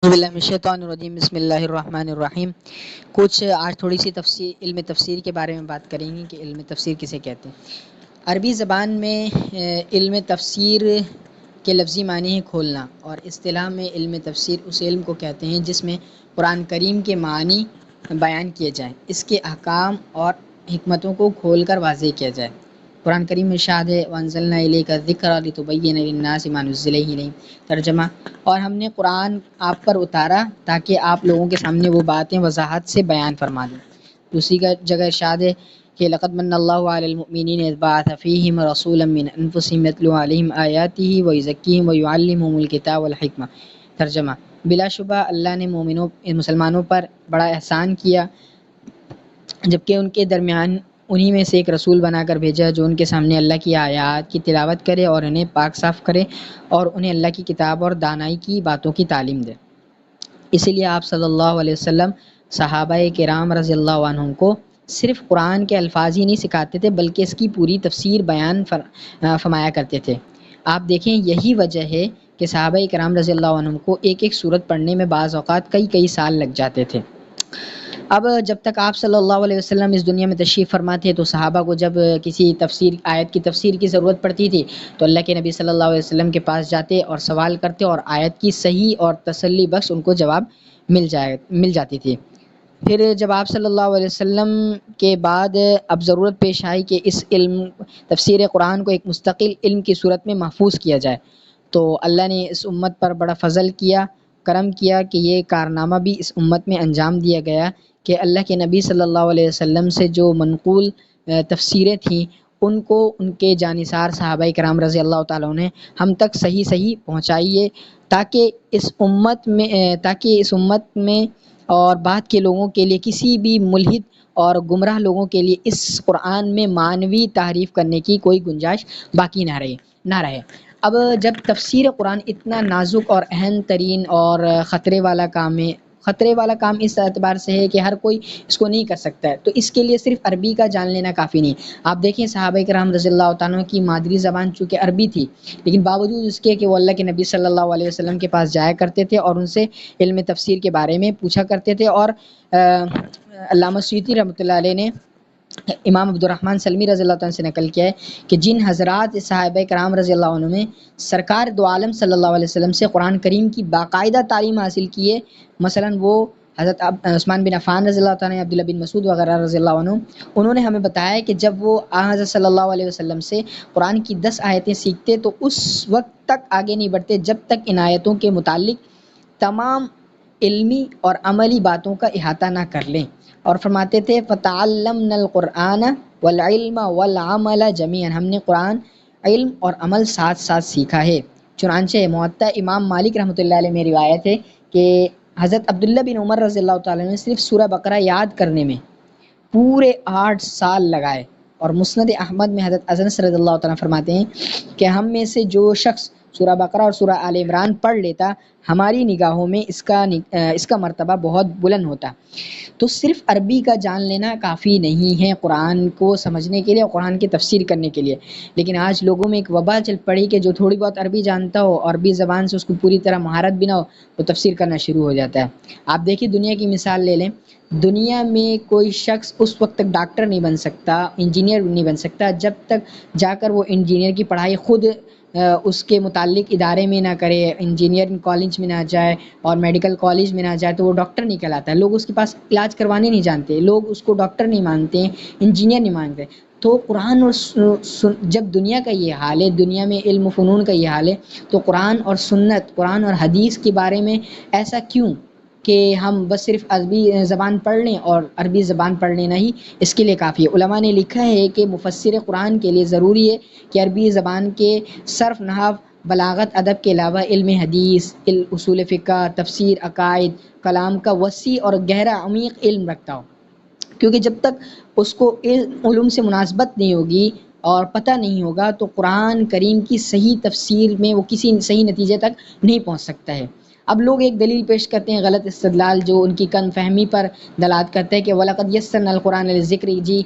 بسم اللہ الرحمن الرحیم۔ کچھ آج تھوڑی سی علم تفسیر کے بارے میں بات کریں گے کہ علم تفسیر کسے کہتے ہیں۔ عربی زبان میں علم تفسیر کے لفظی معنی ہے کھولنا، اور اصطلاح میں علم تفسیر اس علم کو کہتے ہیں جس میں قرآن کریم کے معنی بیان کیے جائیں، اس کے احکام اور حکمتوں کو کھول کر واضح کیا جائے۔ قرآن کریم میں ارشاد ہے وَأَنزَلْنَا إِلَيْكَ الذِّكْرَ لِتُبَيِّنَ لِلنَّاسِ مَا نُزِّلَ إِلَيْهِمْ۔ ترجمہ، اور ہم نے قرآن آپ پر اتارا تاکہ آپ لوگوں کے سامنے وہ باتیں وضاحت سے بیان فرما دیں۔ دوسری جگہ ارشاد ہے کہ لقد من اللہ علی المؤمنین اذ بعث فیہم رسولا من انفسہم یتلو علیہم آیاتہ ویزکیہم ویعلمہم الکتاب والحکمہ۔ ترجمہ، بلا شبہ اللہ نے مسلمانوں پر بڑا احسان کیا جبکہ ان کے درمیان انہی میں سے ایک رسول بنا کر بھیجا جو ان کے سامنے اللہ کی آیات کی تلاوت کرے اور انہیں پاک صاف کرے اور انہیں اللہ کی کتاب اور دانائی کی باتوں کی تعلیم دے۔ اسی لیے آپ صلی اللہ علیہ وسلم صحابہ کرام رضی اللہ عنہم کو صرف قرآن کے الفاظ ہی نہیں سکھاتے تھے بلکہ اس کی پوری تفسیر بیان فرمایا کرتے تھے۔ آپ دیکھیں، یہی وجہ ہے کہ صحابہ کرام رضی اللہ عنہم کو ایک ایک سورت پڑھنے میں بعض اوقات کئی سال لگ جاتے تھے۔ اب جب تک آپ صلی اللہ علیہ وسلم اس دنیا میں تشریف فرما تھے تو صحابہ کو جب کسی آیت کی تفسیر کی ضرورت پڑتی تھی تو اللہ کے نبی صلی اللہ علیہ وسلم کے پاس جاتے اور سوال کرتے، اور آیت کی صحیح اور تسلی بخش ان کو جواب مل جاتی تھی۔ پھر جب آپ صلی اللہ علیہ وسلم کے بعد اب ضرورت پیش آئی کہ اس علم تفسیر قرآن کو ایک مستقل علم کی صورت میں محفوظ کیا جائے تو اللہ نے اس امت پر بڑا فضل کیا، کرم کیا کہ یہ کارنامہ بھی اس امت میں انجام دیا گیا کہ اللہ کے نبی صلی اللہ علیہ وسلم سے جو منقول تفسیریں تھیں ان کو ان کے جانثار صحابہ کرام رضی اللہ تعالیٰ نے ہم تک صحیح پہنچائیے تاکہ اس امت میں اور بعد کے لوگوں کے لیے کسی بھی ملحد اور گمراہ لوگوں کے لیے اس قرآن میں معنوی تحریف کرنے کی کوئی گنجائش باقی نہ رہے۔ اب جب تفسیر قرآن اتنا نازک اور اہم ترین اور خطرے والا کام اس اعتبار سے ہے کہ ہر کوئی اس کو نہیں کر سکتا ہے، تو اس کے لیے صرف عربی کا جان لینا کافی نہیں۔ آپ دیکھیں، صحابہ کرام رضی اللہ تعالیٰ کی مادری زبان چونکہ عربی تھی لیکن باوجود اس کے کہ وہ اللہ کے نبی صلی اللہ علیہ وسلم کے پاس جایا کرتے تھے اور ان سے علم تفسیر کے بارے میں پوچھا کرتے تھے۔ اور علامہ سیوطی رحمۃ اللہ علیہ نے امام عبد الرحمن سلمی رضی اللہ تعالیٰ سے نقل کیا ہے کہ جن حضرات صحابہ کرام رضی اللہ عنہ میں سرکار دو عالم صلی اللہ علیہ وسلم سے قرآن کریم کی باقاعدہ تعلیم حاصل کی ہے، مثلا وہ حضرت عثمان بن عفان رضی اللہ تعالیٰ، عبداللہ بن مسعود وغیرہ رضی اللہ عنہ، انہوں نے ہمیں بتایا کہ جب وہ حضرت صلی اللہ علیہ وسلم سے قرآن کی 10 آیتیں سیکھتے تو اس وقت تک آگے نہیں بڑھتے جب تک ان آیتوں کے متعلق تمام علمی اور عملی باتوں کا احاطہ نہ کر لیں، اور فرماتے تھے فَتَعَلَّمْنَا الْقُرْآنَ وَالْعِلْمَ وَالْعَمَلَ جَمِيعًا، ہم نے قرآن، علم اور عمل ساتھ سیکھا ہے۔ چنانچہ موطا امام مالک رحمۃ اللہ علیہ میں روایت ہے کہ حضرت عبداللہ بن عمر رضی اللہ تعالیٰ نے صرف سورہ بقرہ یاد کرنے میں پورے 8 سال لگائے، اور مسند احمد میں حضرت انس رضی اللہ تعالیٰ فرماتے ہیں کہ ہم میں سے جو شخص سورہ بقرہ اور سورہ آل عمران پڑھ لیتا ہماری نگاہوں میں اس کا مرتبہ بہت بلند ہوتا۔ تو صرف عربی کا جان لینا کافی نہیں ہے قرآن کو سمجھنے کے لیے اور قرآن کی تفسیر کرنے کے لیے، لیکن آج لوگوں میں ایک وبا چل پڑی کہ جو تھوڑی بہت عربی جانتا ہو اور عربی زبان سے اس کو پوری طرح مہارت بھی نہ ہو وہ تفسیر کرنا شروع ہو جاتا ہے۔ آپ دیکھیے، دنیا کی مثال لے لیں، دنیا میں کوئی شخص اس وقت تک ڈاکٹر نہیں بن سکتا، انجینئر نہیں بن سکتا جب تک جا کر وہ انجینئر کی پڑھائی خود اس کے متعلق ادارے میں نہ کرے، انجینئرنگ کالج میں نہ جائے اور میڈیکل کالج میں نہ جائے تو وہ ڈاکٹر نہیں کہلاتا ہے۔ لوگ اس کے پاس علاج کروانے نہیں جانتے، لوگ اس کو ڈاکٹر نہیں مانتے ہیں، انجینئر نہیں مانتے۔ تو قرآن اور جب دنیا کا یہ حال ہے، دنیا میں علم و فنون کا یہ حال ہے، تو قرآن اور سنت، قرآن اور حدیث کے بارے میں ایسا کیوں کہ ہم بس صرف عربی زبان پڑھ لیں اور عربی زبان پڑھ لینا ہی اس کے لیے کافی ہے؟ علماء نے لکھا ہے کہ مفسر قرآن کے لیے ضروری ہے کہ عربی زبان کے صرف، نحو، بلاغت، ادب کے علاوہ علم حدیث، اصول فقہ، تفسیر، عقائد، کلام کا وسیع اور گہرا عمیق علم رکھتا ہو، کیونکہ جب تک اس کو علوم سے مناسبت نہیں ہوگی اور پتہ نہیں ہوگا تو قرآن کریم کی صحیح تفسیر میں وہ کسی صحیح نتیجے تک نہیں پہنچ سکتا ہے۔ اب لوگ ایک دلیل پیش کرتے ہیں، غلط استدلال جو ان کی کم فہمی پر دلالت کرتے ہیں کہ وَلَقَدْ يَسَّرْنَا الْقُرْآنَ لِلذِّكْرِ، جی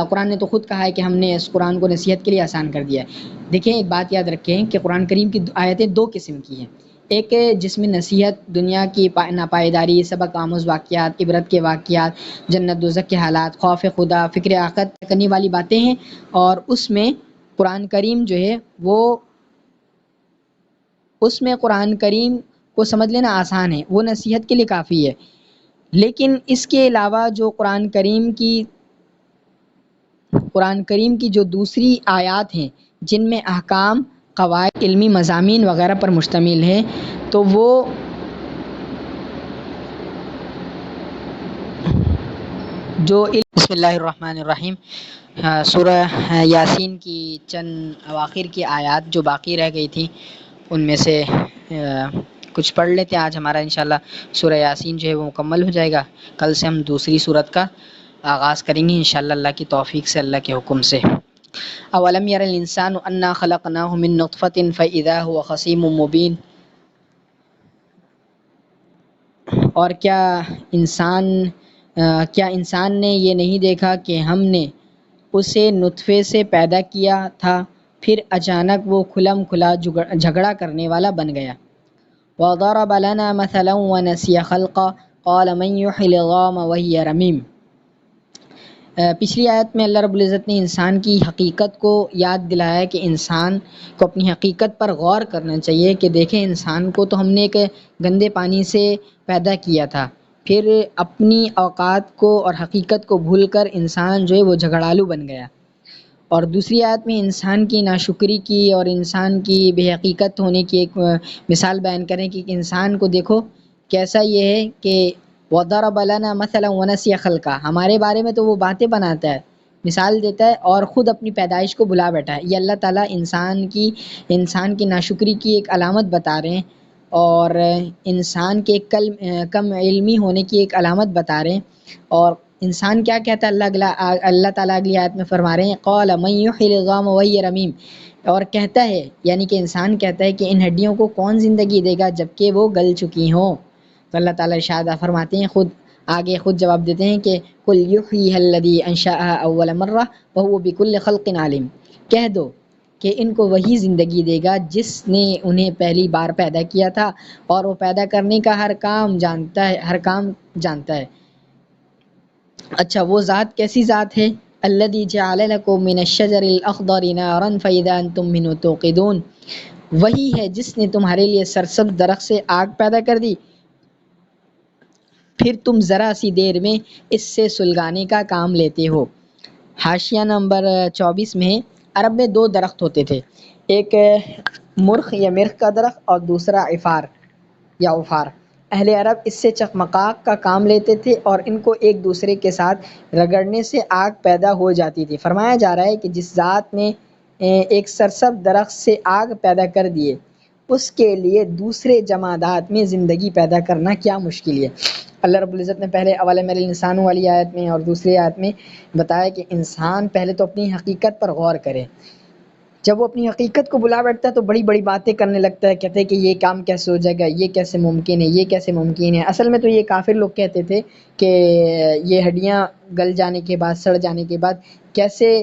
قرآن نے تو خود کہا ہے کہ ہم نے اس قرآن کو نصیحت کے لیے آسان کر دیا ہے۔ دیکھیں، ایک بات یاد رکھیں کہ قرآن کریم کی آیتیں 2 قسم کی ہیں، ایک جس میں نصیحت، دنیا کی ناپائیداری، سبق آموز واقعات، عبرت کے واقعات، جنت دوزخ کے حالات، خوف خدا، فکر آخرت کرنے والی باتیں ہیں، اور اس میں قرآن کریم جو ہے وہ اس میں قرآن کریم کو سمجھ لینا آسان ہے، وہ نصیحت کے لیے کافی ہے۔ لیکن اس کے علاوہ جو قرآن کریم کی جو دوسری آیات ہیں جن میں احکام، قواعد، علمی مضامین وغیرہ پر مشتمل ہے، تو وہ جو بسم اللہ الرحمن الرحیم، سورہ یاسین کی چند اواخر کی آیات جو باقی رہ گئی تھیں ان میں سے کچھ پڑھ لیتے ہیں۔ آج ہمارا انشاءاللہ سورہ یاسین جو ہے وہ مکمل ہو جائے گا، کل سے ہم دوسری سورت کا آغاز کریں گے انشاءاللہ اللہ کی توفیق سے، اللہ کے حکم سے۔ اولم یر الانسان انا خلقناہ من نطفۃ فاذا هو خصیم مبین، اور کیا انسان نے یہ نہیں دیکھا کہ ہم نے اسے نطفے سے پیدا کیا تھا، پھر اچانک وہ کھلم کھلا جھگڑا کرنے والا بن گیا۔ وضرب لنا مثلا ونسی خلقا قال من یحیی العظام وہی رمیم۔ پچھلی آیت میں اللہ رب العزت نے انسان کی حقیقت کو یاد دلایا کہ انسان کو اپنی حقیقت پر غور کرنا چاہیے کہ دیکھیں انسان کو تو ہم نے ایک گندے پانی سے پیدا کیا تھا، پھر اپنی اوقات کو اور حقیقت کو بھول کر انسان جو ہے وہ جھگڑالو بن گیا۔ اور دوسری آیت میں انسان کی ناشکری کی اور انسان کی بے حقیقت ہونے کی ایک مثال بیان کریں کہ انسان کو دیکھو کیسا یہ ہے کہ وَضَرَبَ لَنَا مَثَلًا وَنَسِيَ خَلْقًا، ہمارے بارے میں تو وہ باتیں بناتا ہے، مثال دیتا ہے، اور خود اپنی پیدائش کو بھلا بیٹھا ہے۔ یہ اللہ تعالیٰ انسان کی ناشکری کی ایک علامت بتا رہے ہیں، اور انسان کے کم علمی ہونے کی ایک علامت بتا رہے ہیں۔ اور انسان کیا کہتا ہے، اللہ تعالیٰ اگلی آیت میں فرما رہے ہیں قَالَ مَن يُحْيِي الْعِظَامَ وَهِيَ رَمِيمٌ، اور کہتا ہے یعنی کہ انسان کہتا ہے کہ ان ہڈیوں کو کون زندگی دے گا جبکہ وہ گل چکی ہوں۔ تو اللہ تعالیٰ ارشاد فرماتے ہیں، خود جواب دیتے ہیں کہ قُلْ يُحْيِيهَا الَّذِي أَنشَأَهَا أَوَّلَ مَرَّةٍ وَهُوَ بِكُلِّ خَلْقٍ عَلِيمٌ، کہہ دو کہ ان کو وہی زندگی دے گا جس نے انہیں پہلی بار پیدا کیا تھا، اور وہ پیدا کرنے کا ہر کام جانتا ہے۔ اچھا، وہ ذات کیسی ذات ہے؟ الذی جعل لکم من الشجر الاخضر نارا فاذا انتم منه توقدون، وہی ہے جس نے تمہارے لیے سرسبز درخت سے آگ پیدا کر دی، پھر تم ذرا سی دیر میں اس سے سلگانے کا کام لیتے ہو۔ حاشیہ نمبر 24 میں عرب میں دو درخت ہوتے تھے، ایک مرخ یا مرخ کا درخت اور دوسرا عفار یا عفار۔ اہل عرب اس سے چقمقاق کا کام لیتے تھے اور ان کو ایک دوسرے کے ساتھ رگڑنے سے آگ پیدا ہو جاتی تھی۔ فرمایا جا رہا ہے کہ جس ذات نے ایک سرسبز درخت سے آگ پیدا کر دیے، اس کے لیے دوسرے جمادات میں زندگی پیدا کرنا کیا مشکل ہے۔ اللہ رب العزت نے پہلے اولم یری الانسان والی آیت میں اور دوسری آیت میں بتایا کہ انسان پہلے تو اپنی حقیقت پر غور کرے۔ جب وہ اپنی حقیقت کو بھلا بیٹھتا ہے تو بڑی بڑی باتیں کرنے لگتا ہے، کہتے ہیں کہ یہ کام کیسے ہو جائے گا، یہ کیسے ممکن ہے، یہ کیسے ممکن ہے۔ اصل میں تو یہ کافر لوگ کہتے تھے کہ یہ ہڈیاں گل جانے کے بعد، سڑ جانے کے بعد کیسے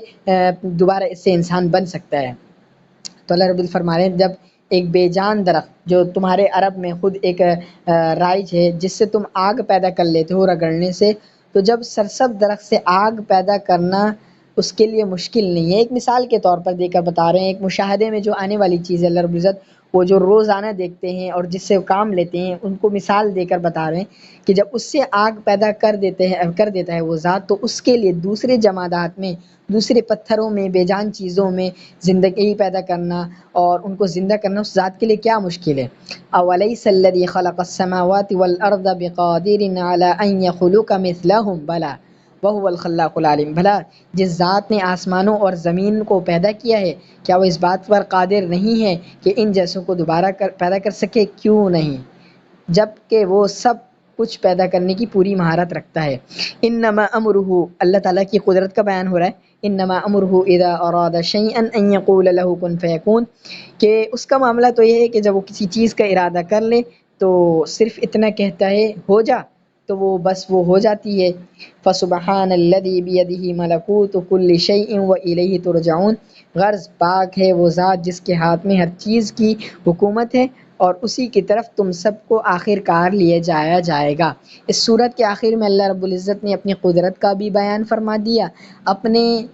دوبارہ اس سے انسان بن سکتا ہے۔ تو اللہ رب فرما رہے ہیں جب ایک بے جان درخت جو تمہارے عرب میں خود ایک رائج ہے جس سے تم آگ پیدا کر لیتے ہو رگڑنے سے، تو جب سرسبز درخت سے آگ پیدا کرنا اس کے لیے مشکل نہیں ہے، ایک مثال کے طور پر دے کر بتا رہے ہیں، ایک مشاہدے میں جو آنے والی چیز ہے اللہ رب العزت وہ جو روزانہ دیکھتے ہیں اور جس سے وہ کام لیتے ہیں ان کو مثال دے کر بتا رہے ہیں کہ جب اس سے آگ پیدا کر دیتا ہے وہ ذات، تو اس کے لیے دوسرے جمادات میں، دوسرے پتھروں میں، بے جان چیزوں میں زندگی پیدا کرنا اور ان کو زندہ کرنا اس ذات کے لیے کیا مشکل ہے۔ اولیس الذی خلق السماوات والارض بقادر علی ان یخلق مثلہم بلی وہو الخلاق العلیم، بھلا جس ذات نے آسمانوں اور زمین کو پیدا کیا ہے کیا وہ اس بات پر قادر نہیں ہے کہ ان جیسوں کو دوبارہ پیدا کر سکے؟ کیوں نہیں، جب کہ وہ سب کچھ پیدا کرنے کی پوری مہارت رکھتا ہے۔ انما امرہ، اللہ تعالیٰ کی قدرت کا بیان ہو رہا ہے، انما امرہ اذا اراد شیئا ان یقول له کن فیکون، کہ اس کا معاملہ تو یہ ہے کہ جب وہ کسی چیز کا ارادہ کر لے تو صرف اتنا کہتا ہے ہو جا، تو وہ بس وہ ہو جاتی ہے۔ فسبحان الذی بیدہ ملکوت کل شیء والیہ ترجعون، غرض پاک ہے وہ ذات جس کے ہاتھ میں ہر چیز کی حکومت ہے اور اسی کی طرف تم سب کو آخر کار لیے جایا جائے گا۔ اس صورت کے آخر میں اللہ رب العزت نے اپنی قدرت کا بھی بیان فرما دیا، اپنے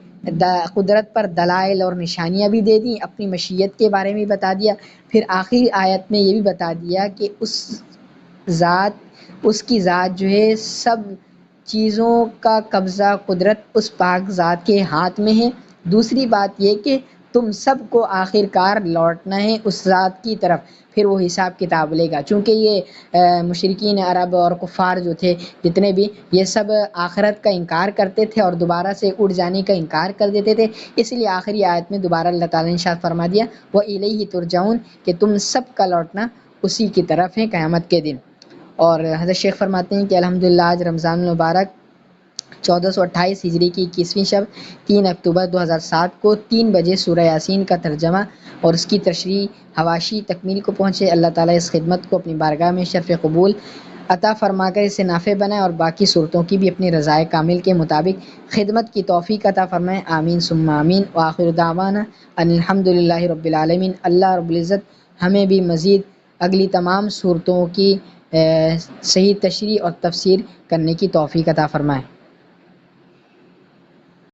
قدرت پر دلائل اور نشانیاں بھی دے دیں، اپنی مشیت کے بارے میں بتا دیا، پھر آخری آیت میں یہ بھی بتا دیا کہ اس کی ذات جو ہے سب چیزوں کا قبضہ، قدرت اس پاک ذات کے ہاتھ میں ہے۔ دوسری بات یہ کہ تم سب کو آخر کار لوٹنا ہے اس ذات کی طرف، پھر وہ حساب کتاب لے گا، چونکہ یہ مشرکین عرب اور کفار جو تھے جتنے بھی، یہ سب آخرت کا انکار کرتے تھے اور دوبارہ سے اٹھ جانے کا انکار کر دیتے تھے، اس لیے آخری آیت میں دوبارہ اللہ تعالیٰ نے ارشاد فرما دیا وَإِلَيْهِ تُرْجَعُونَ کہ تم سب کا لوٹنا اسی کی طرف ہے قیامت کے دن۔ اور حضرت شیخ فرماتے ہیں کہ الحمدللہ آج رمضان المبارک 1428 ہجری کی 21ویں شب 3 اکتوبر 2007 کو 3 بجے سورہ یاسین کا ترجمہ اور اس کی تشریح حواشی تکمیل کو پہنچے۔ اللہ تعالیٰ اس خدمت کو اپنی بارگاہ میں شرف قبول عطا فرما کر اسے نافع بنائے اور باقی صورتوں کی بھی اپنی رضائے کامل کے مطابق خدمت کی توفیق عطا فرمائے، آمین ثم آمین۔ وآخر دعوانا ان الحمدللہ رب العالمین۔ اللہ رب العزت ہمیں بھی مزید اگلی تمام صورتوں کی صحیح تشریح اور تفسیر کرنے کی توفیق عطا فرمائے۔